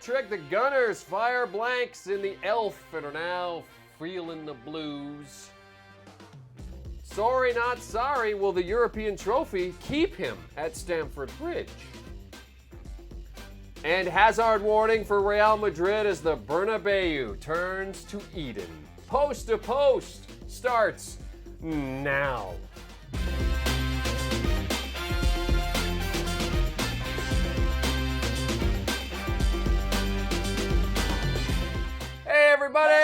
trick. The Gunners fire blanks in the Elf and are now feeling the blues. Sorry, not sorry. Will the European trophy keep him at Stamford Bridge? And Hazard warning for Real Madrid as the Bernabeu turns to Eden. Post to Post starts now. Hey everybody!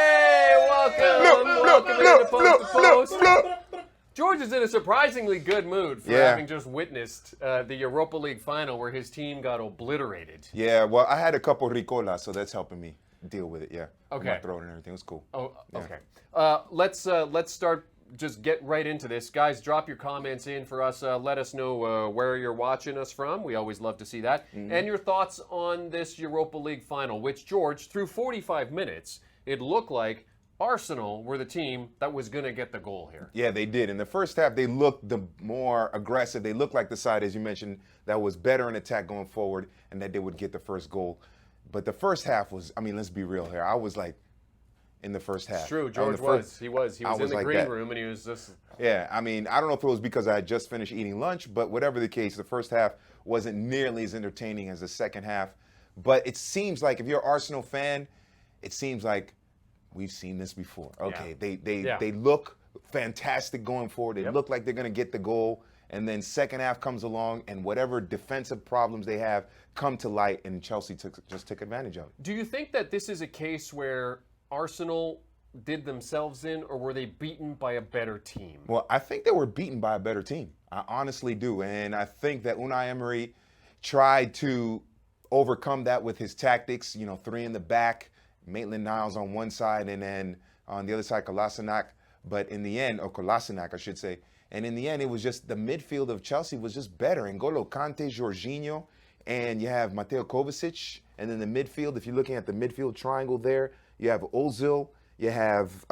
Welcome into Post to Post. George is in a surprisingly good mood for having just witnessed the Europa League Final where his team got obliterated. Yeah, well, I had a couple ricolas, so that's helping me deal with it, Okay. My throat and everything. It was cool. Oh, okay. Let's start, just get right into this. Guys, drop your comments in for us. Let us know where you're watching us from. We always love to see that. Mm-hmm. And your thoughts on this Europa League Final, which, George, through 45 minutes, it looked like Arsenal were the team that was going to get the goal here. Yeah, they did. In the first half, they looked the more aggressive. They looked like the side, as you mentioned, that was better in attack going forward and that they would get the first goal. But the first half was, I mean, let's be real here. I was like, in the first half. It's true, George was. He was in the green room and he was just... Yeah, I mean, I don't know if it was because I had just finished eating lunch, but whatever the case, the first half wasn't nearly as entertaining as the second half. But it seems like, if you're an Arsenal fan, it seems like we've seen this before. Okay, they look fantastic going forward. They look like they're going to get the goal. And then second half comes along, and whatever defensive problems they have come to light, and Chelsea just took advantage of it. Do you think that this is a case where Arsenal did themselves in, or were they beaten by a better team? Well, I think they were beaten by a better team. I honestly do. And I think that Unai Emery tried to overcome that with his tactics, three in the back, Maitland-Niles on one side, and then on the other side, Kolasinac. But in the end, or Kolasinac, I should say. And in the end, it was just the midfield of Chelsea was just better. N'Golo Kante, Jorginho, and you have Mateo Kovacic. And then the midfield, if you're looking at the midfield triangle there, you have Ozil, you have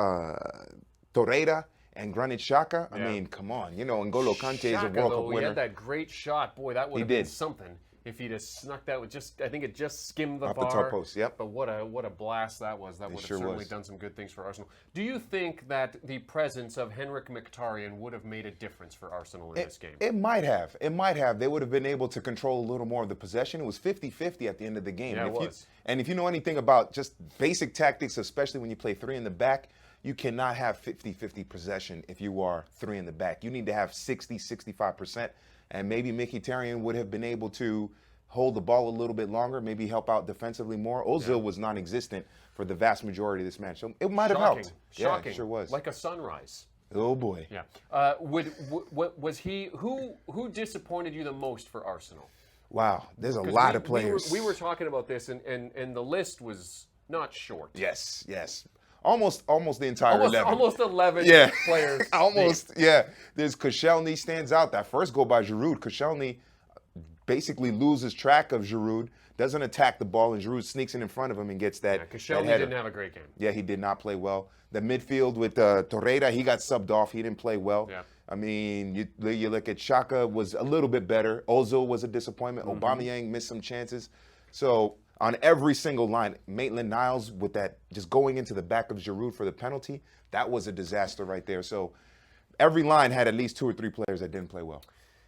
Torreira, and Granit Xhaka. I mean, come on. N'Golo Kante is a World Cup winner. He had that great shot. Boy, that would have been something. If he'd have snuck that with I think it just skimmed the bar. Off the top post, yep. But what a blast that was. That would have certainly done some good things for Arsenal. Do you think that the presence of Henrik Mkhitaryan would have made a difference for Arsenal in this game? It might have. It might have. They would have been able to control a little more of the possession. It was 50-50 at the end of the game. Yeah, it was. And if you know anything about just basic tactics, especially when you play three in the back, you cannot have 50-50 possession if you are three in the back. You need to have 60-65%. And maybe Mkhitaryan would have been able to hold the ball a little bit longer, maybe help out defensively more. Ozil was non-existent for the vast majority of this match. So it might have helped. Shocking. Yeah, it sure was. Like a sunrise. Oh, boy. Yeah. Was he, who disappointed you the most for Arsenal? Wow, there's a lot of players. We were talking about this, and the list was not short. Yes. Almost the entire 11. Almost 11 players. Almost, yeah. There's Koscielny stands out. That first goal by Giroud, Koscielny basically loses track of Giroud, doesn't attack the ball, and Giroud sneaks in front of him and gets that Koscielny header. didn't have a great game. Yeah, he did not play well. The midfield with Torreira, he got subbed off. He didn't play well. Yeah. I mean, you look at Xhaka was a little bit better. Ozil was a disappointment. Aubameyang missed some chances. So on every single line, Maitland-Niles with that just going into the back of Giroud for the penalty, that was a disaster right there. So every line had at least two or three players that didn't play well.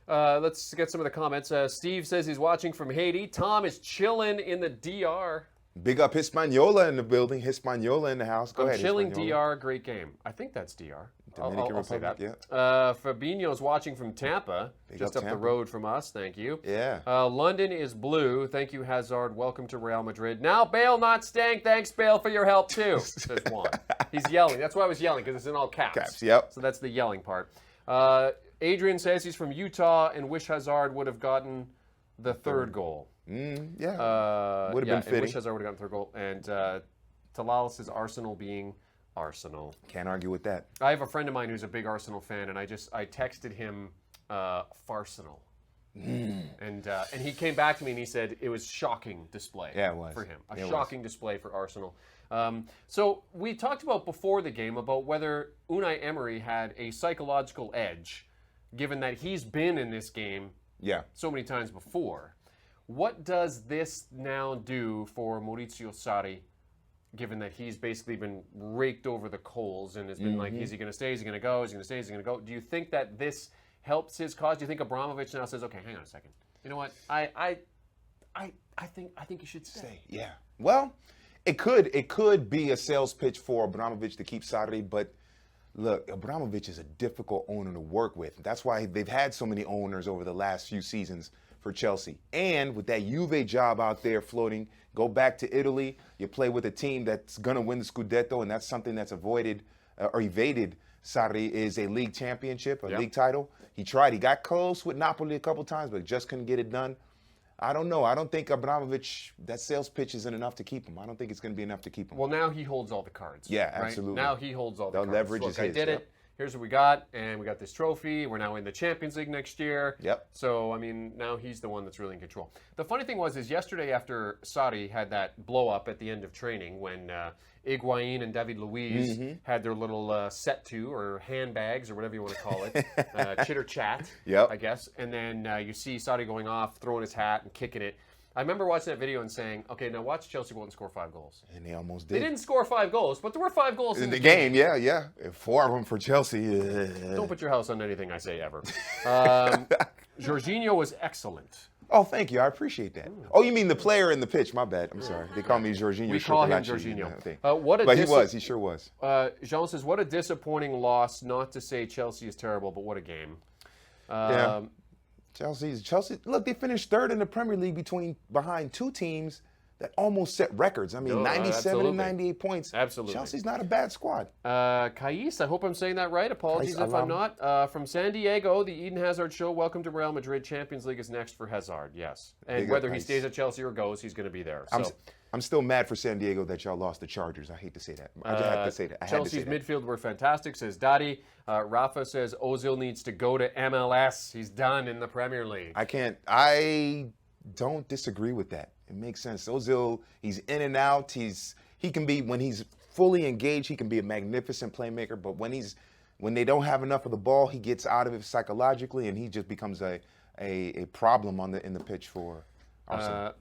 Let's get some of the comments. Steve says he's watching from Haiti. Tom is chilling in the DR. Big up Hispaniola in the building. Hispaniola in the house. Go ahead, chilling Hispaniola. DR, great game. I think that's DR. Dominican I'll say Republic, that. Fabinho's watching from Tampa, Big just up up the Tampa. road from us. Thank you. Yeah. London is blue. Thank you, Hazard. Welcome to Real Madrid. Now Bale not staying. Thanks, Bale, for your help, too, says Juan. He's yelling. That's why I was yelling, because it's in all caps. Caps, yep. So that's the yelling part. Adrian says he's from Utah and wish Hazard would have gotten the third goal. Yeah. Would have been fitting. Wish Hazard would have gotten the third goal. And Talal says Arsenal being Arsenal. Can't argue with that. I have a friend of mine who's a big Arsenal fan, and I texted him Farsenal. And he came back to me and he said it was shocking display for him. A shocking display for Arsenal. So we talked about before the game about whether Unai Emery had a psychological edge, given that he's been in this game so many times before. What does this now do for Maurizio Sarri, given that he's basically been raked over the coals and has been like, is he going to stay? Is he going to go? Is he going to stay? Is he going to go? Do you think that this helps his cause? Do you think Abramovich now says, okay, hang on a second. You know what? I think you should stay. Yeah. Well, it could be a sales pitch for Abramovich to keep Sarri, but look, Abramovich is a difficult owner to work with. That's why they've had so many owners over the last few seasons for Chelsea. And with that Juve job out there floating, go back to Italy, you play with a team that's going to win the Scudetto, and that's something that's evaded Sarri, is a league championship, a league title. He tried. He got close with Napoli a couple times, but just couldn't get it done. I don't know. I don't think Abramovich, that sales pitch isn't enough to keep him. I don't think it's going to be enough to keep him. Well, now he holds all the cards. Yeah, right? absolutely. Now he holds all the cards. leverage Look, is I his. did it. Here's what we got, and we got this trophy. We're now in the Champions League next year. Yep. So, I mean, now he's the one that's really in control. The funny thing is yesterday after Sarri had that blow-up at the end of training when Higuain and David Luiz had their little set-to, or handbags, or whatever you want to call it, chitter-chat, I guess. And then you see Sarri going off, throwing his hat and kicking it. I remember watching that video and saying, okay, now watch Chelsea go out and score 5 goals. And they almost did. They didn't score 5 goals, but there were 5 goals in the game. Yeah. 4 of them for Chelsea. Don't put your house on anything I say ever. Jorginho was excellent. Oh, thank you. I appreciate that. Oh, you mean the player in the pitch? My bad. I'm sorry. They call me Jorginho. We call him Jorginho. He sure was. Jean says, what a disappointing loss. Not to say Chelsea is terrible, but what a game. Chelsea, look, they finished 3rd in the Premier League behind 2 teams that almost set records. I mean, 97 and 98 points. Absolutely. Chelsea's not a bad squad. Kais, I hope I'm saying that right. Apologies if I'm not. From San Diego, the Eden Hazard Show. Welcome to Real Madrid. Champions League is next for Hazard. Yes. And whether he stays at Chelsea or goes, he's going to be there. So. I'm still mad for San Diego that y'all lost the Chargers. I hate to say that. I just have to say that. Chelsea's midfield were fantastic, says Daddy. Rafa says Ozil needs to go to MLS. He's done in the Premier League. I don't disagree with that. It makes sense. Ozil, he's in and out. He can be, when he's fully engaged, he can be a magnificent playmaker. But when they don't have enough of the ball, he gets out of it psychologically, and he just becomes a problem in the pitch for.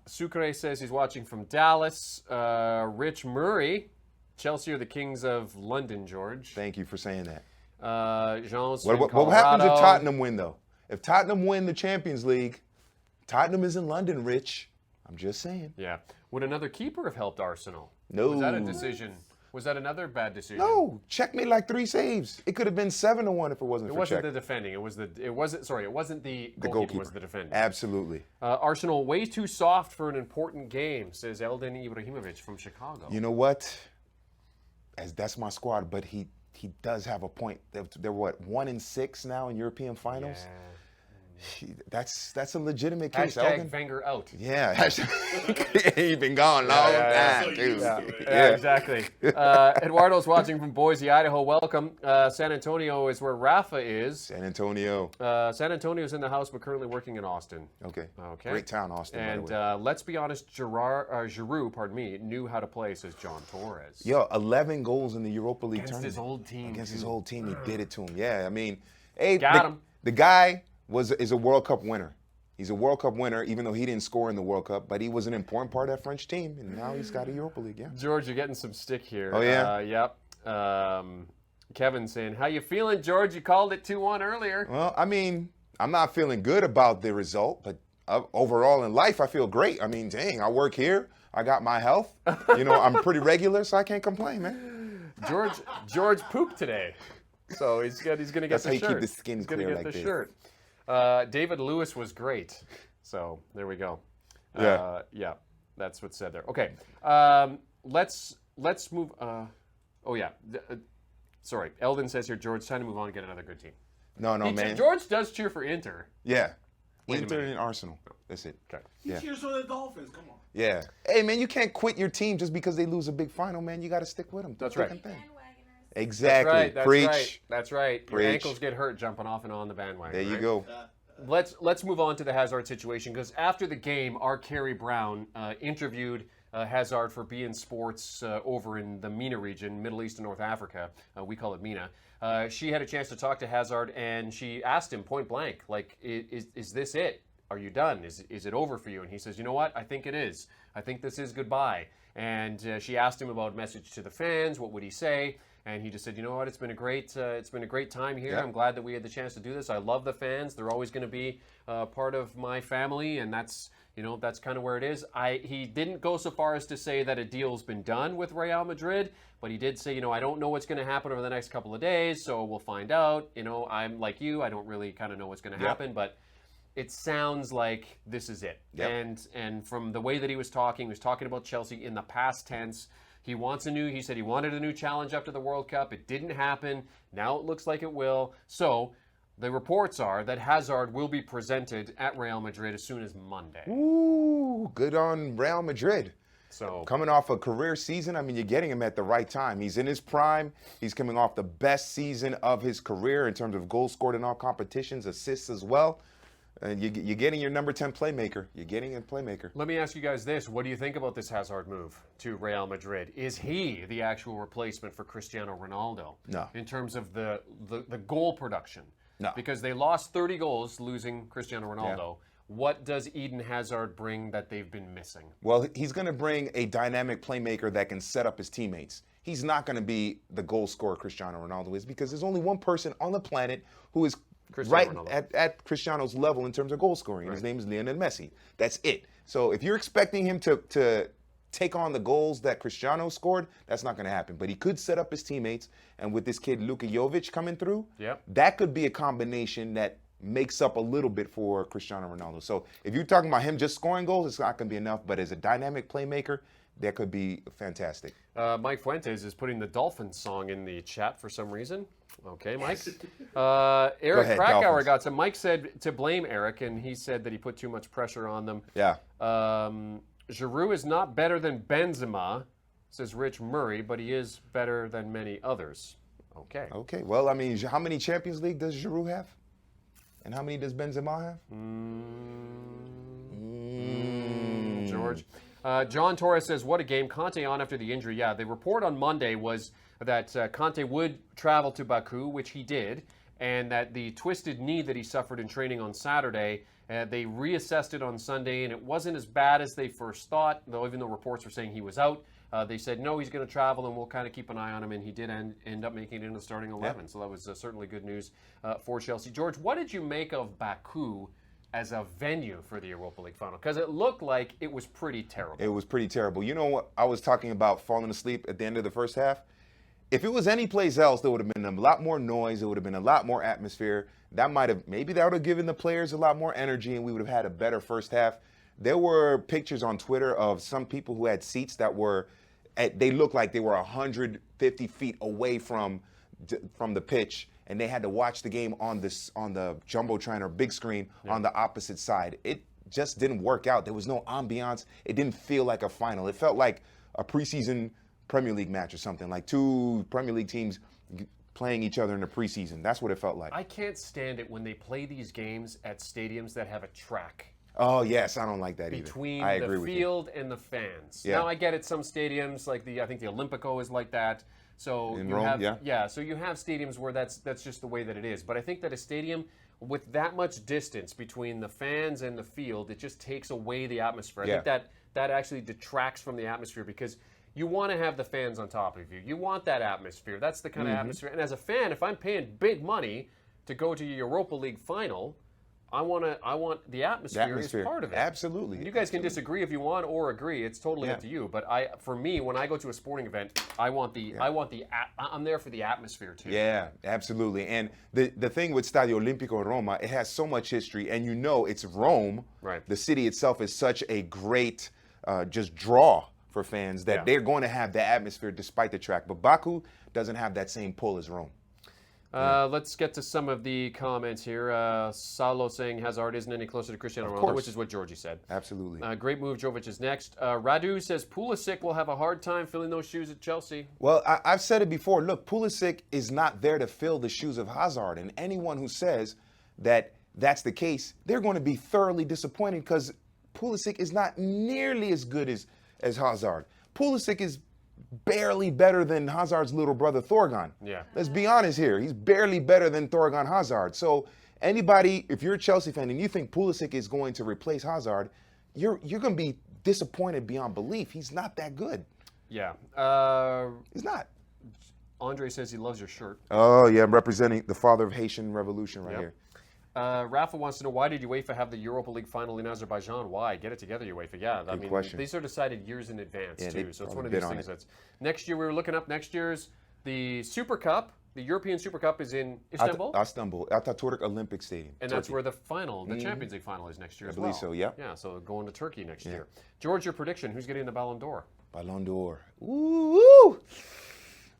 Sucre says he's watching from Dallas. Rich Murray, Chelsea are the kings of London, George. Thank you for saying that. What happens if Tottenham win, though? If Tottenham win the Champions League, Tottenham is in London, Rich. I'm just saying. Yeah. Would another keeper have helped Arsenal? No. Was that a decision? Was that another bad decision? No. Czech made like 3 saves. It could have been 7-1 if it wasn't for Czech. It wasn't the defending. It wasn't the goalkeeper. It was the defending. Absolutely. Arsenal way too soft for an important game, says Eldin Ibrahimovic from Chicago. You know what? That's my squad, but he does have a point. They're what, 1-6 now in European finals? Yeah. That's a legitimate case. Hashtag Wenger out. Yeah. He's been gone long time, too. Yeah, exactly. Eduardo's watching from Boise, Idaho. Welcome. San Antonio is where Rafa is. San Antonio. San Antonio's in the house, but currently working in Austin. Okay. Great town, Austin, and by the way. Let's be honest, Giroud, knew how to play, says John Torres. 11 goals in the Europa League tournament. Against his old team, he did it to him. Yeah, I mean, hey, got him. The guy is a World Cup winner. He's a World Cup winner, even though he didn't score in the World Cup, but he was an important part of that French team, and now he's got a Europa League, yeah. George, you're getting some stick here. Oh, yeah? Yep. Kevin saying, how you feeling, George? You called it 2-1 earlier. Well, I mean, I'm not feeling good about the result, but overall in life, I feel great. I mean, dang, I work here. I got my health. I'm pretty regular, so I can't complain, man. George pooped today, so he's going to get the shirt. That's how you keep the skin clear like this. He's going to get the shirt. David Lewis was great. So there we go. Yeah. That's what's said there. Okay. Let's move. Sorry. Eldon says here, George, time to move on and get another good team. No, man. George does cheer for Inter. Yeah. Inter and Arsenal. That's it. Okay. He cheers for the Dolphins. Come on. Yeah. Hey, man, you can't quit your team just because they lose a big final, man. You got to stick with them. That's right. Exactly. That's right. Preach. Your ankles get hurt jumping off and on the bandwagon. There you go. Let's move on to the Hazard situation, because after the game, our Kerry Brown interviewed Hazard for beIN Sports over in the MENA region, Middle East and North Africa. We call it MENA. She had a chance to talk to Hazard, and she asked him point blank, like, is this it? are you done? Is it over for you? And he says, you know what? I think it is. I think this is goodbye. And she asked him about message to the fans. What would he say? And he just said, you know what? It's been a great time here. Yeah. I'm glad that we had the chance to do this. I love the fans. They're always going to be part of my family, and that's kind of where it is. He didn't go so far as to say that a deal's been done with Real Madrid, but he did say, I don't know what's going to happen over the next couple of days, so we'll find out. I'm like you. I don't really kind of know what's going to happen, but it sounds like this is it. Yep. And from the way that he was talking about Chelsea in the past tense. He said he wanted a new challenge after the World Cup. It didn't happen. Now it looks like it will. So the reports are that Hazard will be presented at Real Madrid as soon as Monday. Ooh, good on Real Madrid. So coming off a career season, I mean, you're getting him at the right time. He's in his prime. He's coming off the best season of his career in terms of goals scored in all competitions, assists as well. And you're getting your number 10 playmaker. You're getting a playmaker. Let me ask you guys this. What do you think about this Hazard move to Real Madrid? Is he the actual replacement for Cristiano Ronaldo? No. In terms of the goal production? No. Because they lost 30 goals losing Cristiano Ronaldo. Yeah. What does Eden Hazard bring that they've been missing? Well, he's going to bring a dynamic playmaker that can set up his teammates. He's not going to be the goal scorer Cristiano Ronaldo is, because there's only one person on the planet who is at Cristiano's level in terms of goal scoring. Right. His name is Lionel Messi. That's it. So if you're expecting him to take on the goals that Cristiano scored, that's not going to happen. But he could set up his teammates, and with this kid Luka Jovic coming through, that could be a combination that makes up a little bit for Cristiano Ronaldo. So if you're talking about him just scoring goals, it's not going to be enough. But as a dynamic playmaker, that could be fantastic. Mike Fuentes is putting the Dolphins song in the chat for some reason. Okay, Mike. Eric Krakauer got some. Mike said to blame Eric, and he said that he put too much pressure on them. Yeah. Giroud is not better than Benzema, says Rich Murray, but he is better than many others. Okay. Okay. Well, I mean, how many Champions League does Giroud have? And how many does Benzema have? George. John Torres says, what a game. Conte on after the injury. Yeah, the report on Monday was that Conte would travel to Baku, which he did, and that the twisted knee that he suffered in training on Saturday, they reassessed it on Sunday, and it wasn't as bad as they first thought, though even though reports were saying he was out. They said, no, he's going to travel, and we'll kind of keep an eye on him, and he did end up making it into the starting 11. Yeah. So that was certainly good news for Chelsea. George, what did you make of Baku as a venue for the Europa League Final? Because it looked like it was pretty terrible. It was pretty terrible. You know what? I was talking about falling asleep at the end of the first half. If it was any place else, there would have been a lot more noise. There would have been a lot more atmosphere. That would have given the players a lot more energy, and we would have had a better first half. There were pictures on Twitter of some people who had seats that they looked like they were 150 feet away from the pitch, and they had to watch the game on the Jumbotron or big screen on the opposite side. It just didn't work out. There was no ambiance. It didn't feel like a final. It felt like a preseason Premier League match or something, like two Premier League teams playing each other in the preseason. That's what it felt like. I can't stand it when they play these games at stadiums that have a track. Oh, yes, I don't like that either. Between the field and the fans. Yeah. Now, I get it, some stadiums, like I think the Olympico is like that. So in you Rome, have, so you have stadiums where that's just the way that it is. But I think that a stadium with that much distance between the fans and the field, it just takes away the atmosphere. I think that actually detracts from the atmosphere, because you want to have the fans on top of you. You want that atmosphere. That's the kind of atmosphere. And as a fan, if I'm paying big money to go to a Europa League final, I want the atmosphere as part of it. Absolutely. You guys can disagree if you want or agree. It's totally up to you. But for me, when I go to a sporting event, I'm there for the atmosphere too. Yeah, absolutely. And the thing with Stadio Olimpico Roma, it has so much history, and it's Rome. Right. The city itself is such a great just draw for fans that they're going to have the atmosphere despite the track. But Baku doesn't have that same pull as Rome. Let's get to some of the comments here. Salo saying Hazard isn't any closer to Cristiano Ronaldo, which is what Georgie said. Absolutely. Great move. Jovic is next. Radu says Pulisic will have a hard time filling those shoes at Chelsea. Well, I've said it before. Look, Pulisic is not there to fill the shoes of Hazard. And anyone who says that that's the case, they're going to be thoroughly disappointed, because Pulisic is not nearly as good as Hazard. Pulisic is barely better than Hazard's little brother Thorgan. Yeah. Let's be honest here. He's barely better than Thorgan Hazard. So Anybody, if you're a Chelsea fan and you think Pulisic is going to replace Hazard, you're going to be disappointed beyond belief. He's not that good. Yeah. He's not. Andre says he loves your shirt. Oh, yeah, I'm representing the father of Haitian revolution right here. Rafa wants to know, why did UEFA have the Europa League final in Azerbaijan? Why? Get it together, UEFA. Yeah, I mean, question. these are decided years in advance, Yeah, too. So it's one of bid these on things it. that's... Next year, we were looking up next year's, the Super Cup, the European Super Cup is in Istanbul. Istanbul, Ataturk Olympic Stadium. And that's where the final, the Champions League final is next year I as well. believe so, yeah. Yeah, so going to Turkey next year. George, your prediction, who's getting the Ballon d'Or? Ballon d'Or. Ooh.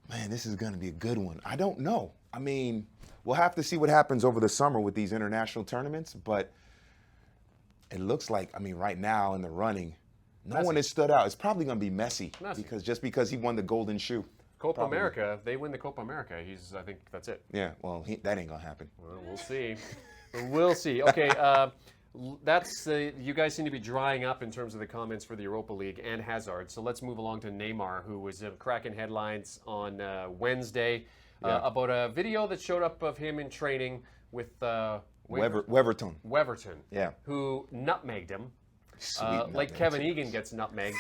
Man, this is going to be a good one. I don't know. I mean, we'll have to see what happens over the summer with these international tournaments, but it looks like, I mean, right now in the running, no one has stood out. It's probably going to be Messi, because he won the golden shoe. Copa America, they win the Copa America. I think that's it. Yeah, well, that ain't going to happen. Well, we'll see. We'll see. Okay, you guys seem to be drying up in terms of the comments for the Europa League and Hazard. So let's move along to Neymar, who was cracking headlines on Wednesday about a video that showed up of him in training with Weverton. Yeah. Who nutmegged him. Sweet like nutmeg. Kevin Egan gets nutmegged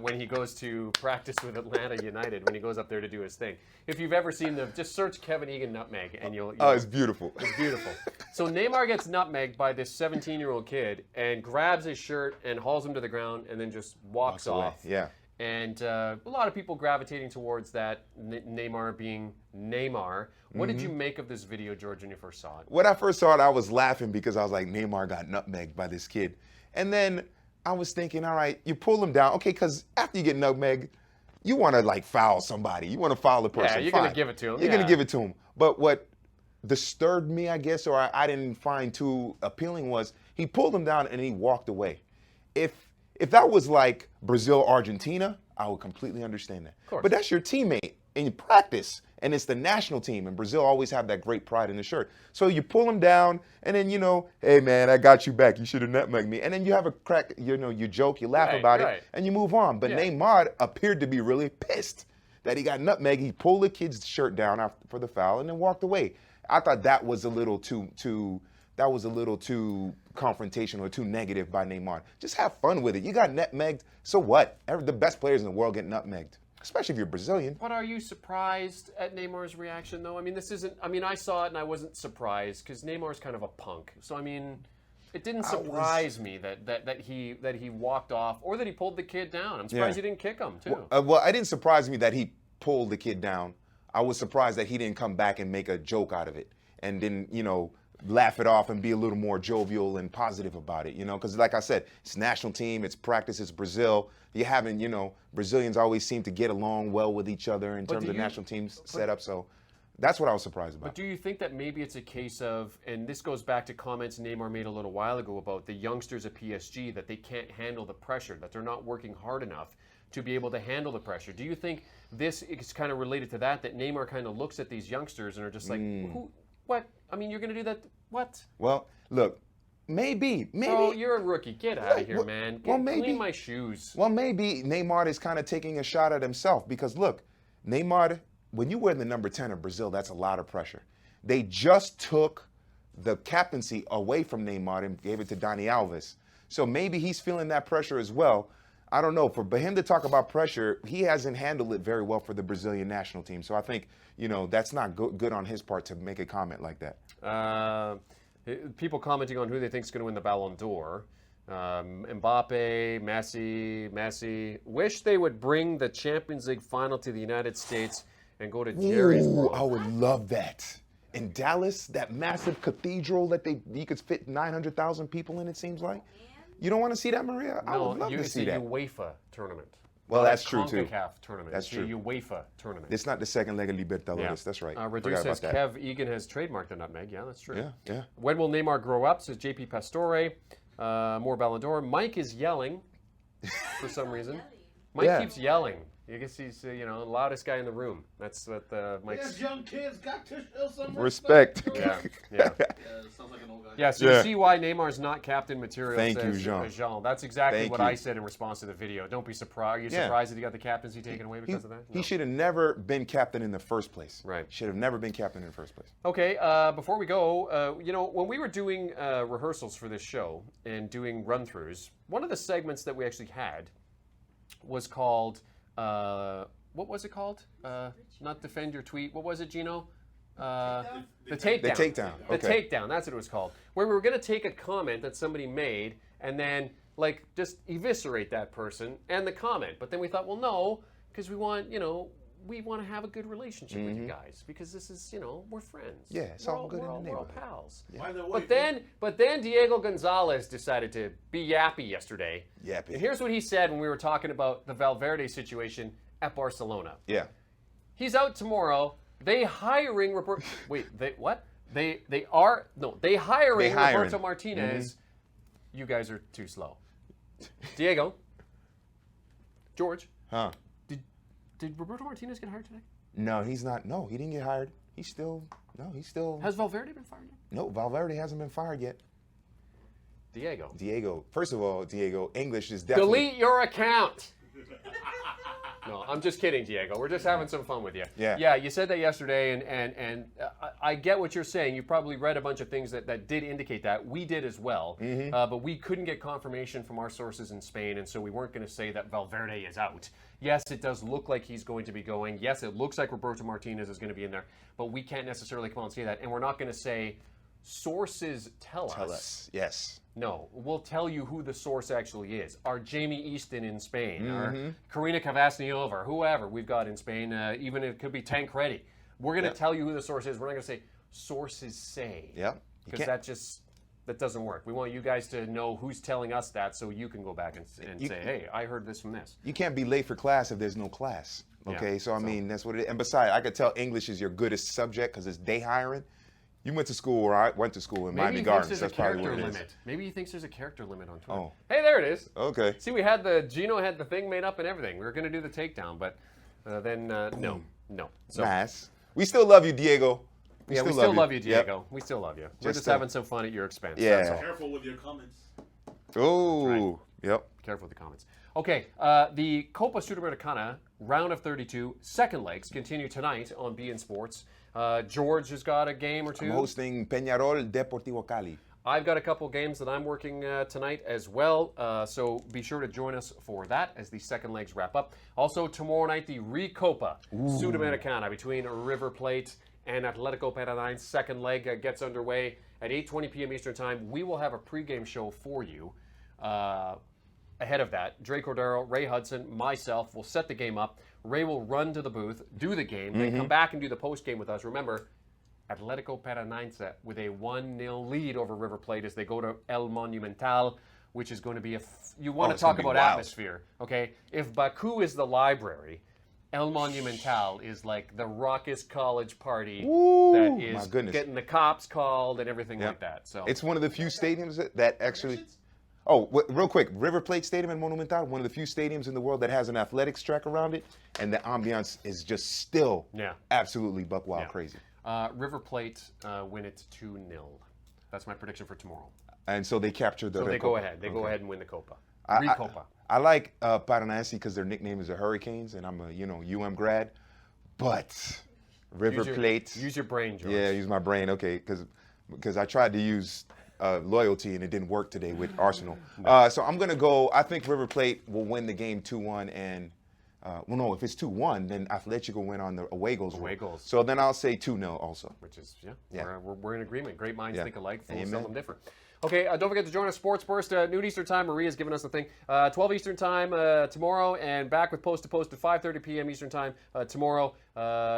when he goes to practice with Atlanta United, when he goes up there to do his thing. If you've ever seen them, just search Kevin Egan nutmeg and you'll Oh, it's beautiful. It's beautiful. So Neymar gets nutmegged by this 17-year-old kid and grabs his shirt and hauls him to the ground and then just walks off. Yeah. And a lot of people gravitating towards that, Neymar being Neymar. What did you make of this video, George, when you first saw it? When I first saw it, I was laughing because I was like, Neymar got nutmegged by this kid. And then I was thinking, all right, you pull him down. Okay, because after you get nutmegged, you want to like foul somebody. You want to foul a person. Yeah, you're going to give it to him. You're going to give it to him. But what disturbed me, I guess, or I didn't find too appealing was he pulled him down and he walked away. If that was like Brazil, Argentina, I would completely understand that. Of course. But that's your teammate in practice, and it's the national team, and Brazil always have that great pride in the shirt. So you pull him down, and then, hey, man, I got you back. You should have nutmegged me. And then you have a crack, you joke, you laugh about it, and you move on. But Neymar appeared to be really pissed that he got nutmegged. He pulled the kid's shirt down for the foul and then walked away. I thought that was a little too confrontational, too negative by Neymar. Just have fun with it. You got nutmegged, so what? The best players in the world get nutmegged, especially if you're Brazilian. But are you surprised at Neymar's reaction, though? I mean, I saw it and I wasn't surprised because Neymar's kind of a punk. So, I mean, it didn't surprise me that he walked off or that he pulled the kid down. I'm surprised he didn't kick him, too. Well, it didn't surprise me that he pulled the kid down. I was surprised that he didn't come back and make a joke out of it and didn't, laugh it off and be a little more jovial and positive about it, because like I said, it's national team, it's practice, it's Brazil. You haven't, Brazilians always seem to get along well with each other in terms of national teams set up. So that's what I was surprised about. But do you think that maybe it's a case of, and this goes back to comments Neymar made a little while ago about the youngsters at PSG, that they can't handle the pressure, that they're not working hard enough to be able to handle the pressure? Do you think this is kind of related to that Neymar kind of looks at these youngsters and are just like, what? I mean, you're going to do that? What? Well, look, maybe. Oh, you're a rookie. Get out of here, man. Clean my shoes. Well, maybe Neymar is kind of taking a shot at himself because, look, Neymar, when you wear the number 10 of Brazil, that's a lot of pressure. They just took the captaincy away from Neymar and gave it to Dani Alves. So maybe he's feeling that pressure as well. I don't know. For him to talk about pressure, he hasn't handled it very well for the Brazilian national team. So I think, that's not good on his part to make a comment like that. People commenting on who they think is going to win the Ballon d'Or. Mbappe, Messi. Wish they would bring the Champions League final to the United States and go to Jerry's world. I would love that. In Dallas, that massive cathedral that you could fit 900,000 people in, it seems like. You don't want to see that, Maria? I would love to see that. It's a UEFA tournament. Well, that's true, too. CONCACAF tournament. That's true. It's a UEFA tournament. It's not the second leg of Libertadores. Yeah. That's right. Redu says Kev Egan has trademarked the nutmeg. Yeah, that's true. Yeah. When will Neymar grow up, says JP Pastore. More Ballon d'Or. Mike is yelling for some reason. Mike keeps yelling. I guess he's the loudest guy in the room. That's what Mike's. Yes, young kids got to show some Respect. Yeah. Yeah, sounds like an old guy. Yeah, so you see why Neymar's not captain material. Thank you, says Jean. That's exactly Thank what you. I said in response to the video. Don't be surprised. Are you surprised that he got the captaincy taken away because of that? He No. should have never been captain in the first place. Right. Should have never been captain in the first place. Okay, before we go, when we were doing rehearsals for this show and doing run-throughs, one of the segments that we actually had was called, what was it called? Not defend your tweet. What was it, Gino? The takedown. The takedown. The Okay. takedown. That's what it was called. Where we were going to take a comment that somebody made and then just eviscerate that person and the comment. But then we thought, well, no, because we want to have a good relationship with you guys because this is, we're friends. Yeah, it's We're all good in the we're all neighborhood. pals. By the way, But then Diego Gonzalez decided to be yappy yesterday. Yappy. And here's what he said when we were talking about the Valverde situation at Barcelona. Yeah. He's out tomorrow. They hiring Roberto. Wait, they what? They hiring Roberto Martinez. You guys are too slow. Diego, George, Huh? did Roberto Martinez get hired today? No, he's not. No, he didn't get hired. He's still. Has Valverde been fired yet? No, Valverde hasn't been fired yet. Diego, First of all, Diego, English is definitely. delete your account. No, I'm just kidding, Diego. We're just having some fun with you. Yeah. Yeah, you said that yesterday, and I get what you're saying. You probably read a bunch of things that did indicate that. We did as well. But we couldn't get confirmation from our sources in Spain, and so we weren't going to say that Valverde is out. Yes, it does look like he's going to be going. Yes, it looks like Roberto Martinez is going to be in there. But we can't necessarily come out and say that. And we're not going to say sources tell us. Yes. No, we'll tell you who the source actually is. Our Jamie Easton in Spain, our Karina Cavasniova, or whoever we've got in Spain, even it could be Tancredi. We're going to tell you who the source is. We're not going to say sources say. Yeah. Because that doesn't work. We want you guys to know who's telling us that so you can go back and say, hey, I heard this from this. You can't be late for class if there's no class. Okay, Yeah, so I mean that's what it is. And besides, I could tell English is your goodest subject because it's day hiring. You went to school where I went to school in Maybe Miami he Gardens. thinks That's there's a probably what character it is. limit. Maybe he thinks there's a character limit on Twitter. Oh. Hey, there it is. Okay. See, Gino had the thing made up and everything. We were going to do the takedown, but then no. So, Nice. We still love you, Diego. we still love you, Yep. Diego. We still love you. We're just Just, having some fun at your expense. Yeah. That's all. careful with your comments. Oh, yep. Careful with the comments. Okay, the Copa Sudamericana round of 32 second legs continue tonight on beIN Sports. George has got a game or two. I'm hosting Peñarol Deportivo Cali. I've got a couple games that I'm working tonight as well, so be sure to join us for that as the second legs wrap up. Also, tomorrow night, the Recopa Sudamericana between River Plate and Atletico Paranaense. Second leg gets underway at 8:20 p.m. Eastern Time. We will have a pregame show for you. Ahead of that, Dre Cordero, Ray Hudson, myself will set the game up. Ray will run to the booth, do the game, then come back and do the post game with us. Remember, Atletico Paranaense with a 1-0 lead over River Plate as they go to El Monumental, which is going to be you want to it's gonna talk be about wild. atmosphere, okay? If Baku is the library, El Monumental is like the raucous college party that my is goodness. getting the cops called and everything Yep. like that. So It's one of the few stadiums that actually. Oh, real quick, River Plate Stadium in Monumental, one of the few stadiums in the world that has an athletics track around it, and the ambiance is just still absolutely buck wild crazy. River Plate win it 2-0. That's my prediction for tomorrow. And so they captured the. So they Recopa. go ahead. They go Okay. ahead and win the Copa. I- Recopa. I like Paranaense because their nickname is the Hurricanes, and I'm a UM grad, but River Plate. Use your brain, George. Yeah, use my brain. Okay, because I tried to use loyalty and it didn't work today with Arsenal. So I'm gonna go. I think River Plate will win the game 2-1, and well, no, if it's 2-1, then Atletico win on the away goals. Away goals. So then I'll say 2-0 also. Which is, Yeah. we're in agreement. Great minds think alike, fools Amen. seldom different. Okay, don't forget to join us, Sports Burst, noon Eastern Time. Maria's giving us the thing. 12 Eastern Time tomorrow, and back with Post to Post at 5:30 p.m. Eastern Time tomorrow.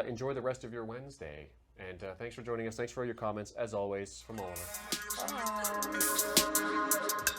Enjoy the rest of your Wednesday. And thanks for joining us. Thanks for all your comments, as always, from all of us. Bye.